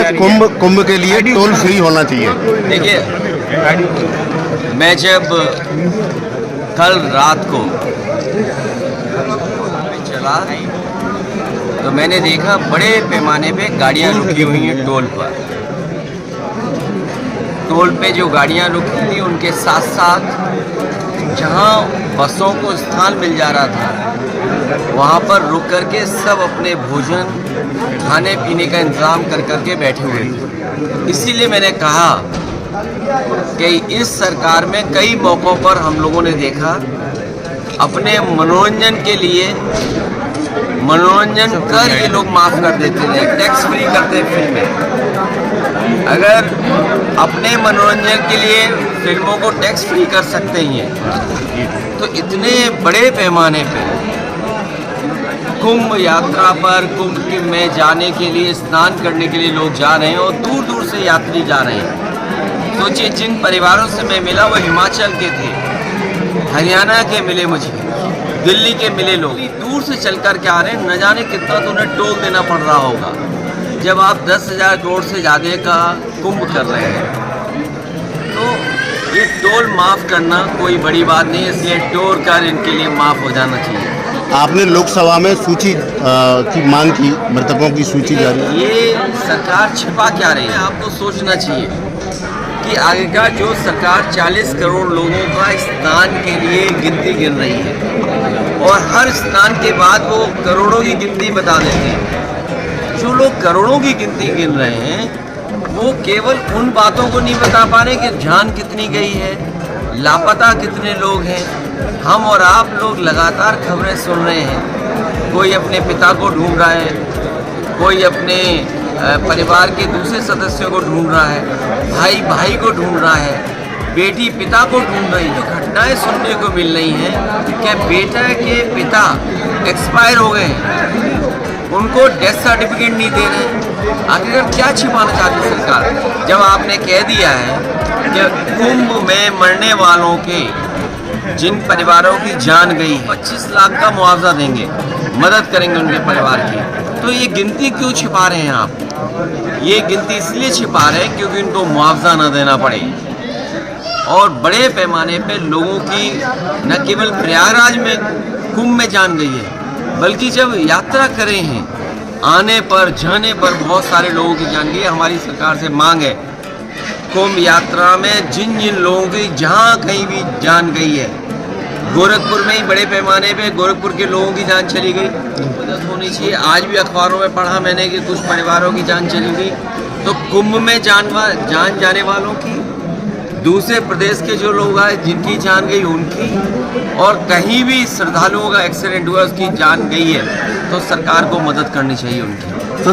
कुंभ के लिए toll free होना चाहिए। देखिए, मैं जब कल रात को चला तो मैंने देखा बड़े पैमाने पे गाड़ियां रुकी हुई हैं टोल पर। टोल पे जो गाड़ियां रुकी थी उनके साथ साथ जहां बसों को स्थान मिल जा रहा था वहां पर रुक करके सब अपने भोजन खाने पीने का इंतज़ाम कर करके बैठे हुए थे। इसीलिए मैंने कहा कि इस सरकार में कई मौक़ों पर हम लोगों ने देखा अपने मनोरंजन के लिए मनोरंजन कर ये लोग माफ़ कर देते थे, टैक्स फ्री करते फिल्में। अगर अपने मनोरंजन के लिए फिल्मों को टैक्स फ्री कर सकते ही हैं तो इतने बड़े पैमाने पर कुंभ यात्रा पर कुंभ में जाने के लिए स्नान करने के लिए लोग जा रहे हैं और दूर दूर से यात्री जा रहे हैं। सोचिए, जिन परिवारों से मैं मिला वो हिमाचल के थे, हरियाणा के मिले, मुझे दिल्ली के मिले। लोग दूर से चल कर के आ रहे हैं, न जाने कितना तो उन्हें टोल देना पड़ रहा होगा जब आप 10,000 करोड़ से ज़्यादा का कुंभ कर रहे हैं। तो ये टोल माफ़ करना कोई बड़ी बात नहीं है, इसलिए टोल कर इनके लिए माफ़ हो जाना चाहिए। आपने लोकसभा में सूची की मांग की, मृतकों की सूची जारी। ये सरकार छिपा क्या रही है? आपको सोचना चाहिए कि आगे का जो सरकार 40 करोड़ लोगों का स्नान के लिए गिनती गिन रही है और हर स्नान के बाद वो करोड़ों की गिनती बता देते हैं। जो लोग करोड़ों की गिनती गिन रहे हैं वो केवल उन बातों को नहीं बता पा रहे कि जान कितनी गई है, लापता कितने लोग हैं। हम और आप लोग लगातार खबरें सुन रहे हैं, कोई अपने पिता को ढूंढ रहा है, कोई अपने परिवार के दूसरे सदस्यों को ढूंढ रहा है, भाई भाई को ढूंढ रहा है, बेटी पिता को ढूंढ रही है। जो घटनाएं सुनने को मिल रही हैं कि बेटा के पिता एक्सपायर हो गए हैं, उनको डेथ सर्टिफिकेट नहीं दे रहे। आखिर क्या छिपाना चाहती सरकार जब आपने कह दिया है कि कुंभ में मरने वालों के जिन परिवारों की जान गई 25 लाख का मुआवजा देंगे, मदद करेंगे उनके परिवार की। तो ये गिनती क्यों छिपा रहे हैं आप? ये गिनती इसलिए छिपा रहे हैं क्योंकि उनको मुआवजा न देना पड़े। और बड़े पैमाने पे लोगों की न केवल प्रयागराज में कुंभ में जान गई है बल्कि जब यात्रा करे हैं आने पर जाने पर बहुत सारे लोगों की जान गई है। हमारी सरकार से मांग है कुंभ यात्रा में जिन जिन लोगों की जहाँ कहीं भी जान गई है, गोरखपुर में ही बड़े पैमाने पे गोरखपुर के लोगों की जान चली गई, मदद होनी चाहिए। आज भी अखबारों में पढ़ा मैंने कि कुछ परिवारों की जान चली गई। तो कुंभ में जान जाने वालों की, दूसरे प्रदेश के जो लोग आए जिनकी जान गई उनकी, और कहीं भी श्रद्धालुओं का एक्सीडेंट हुआ उसकी जान गई है तो सरकार को मदद करनी चाहिए उनकी।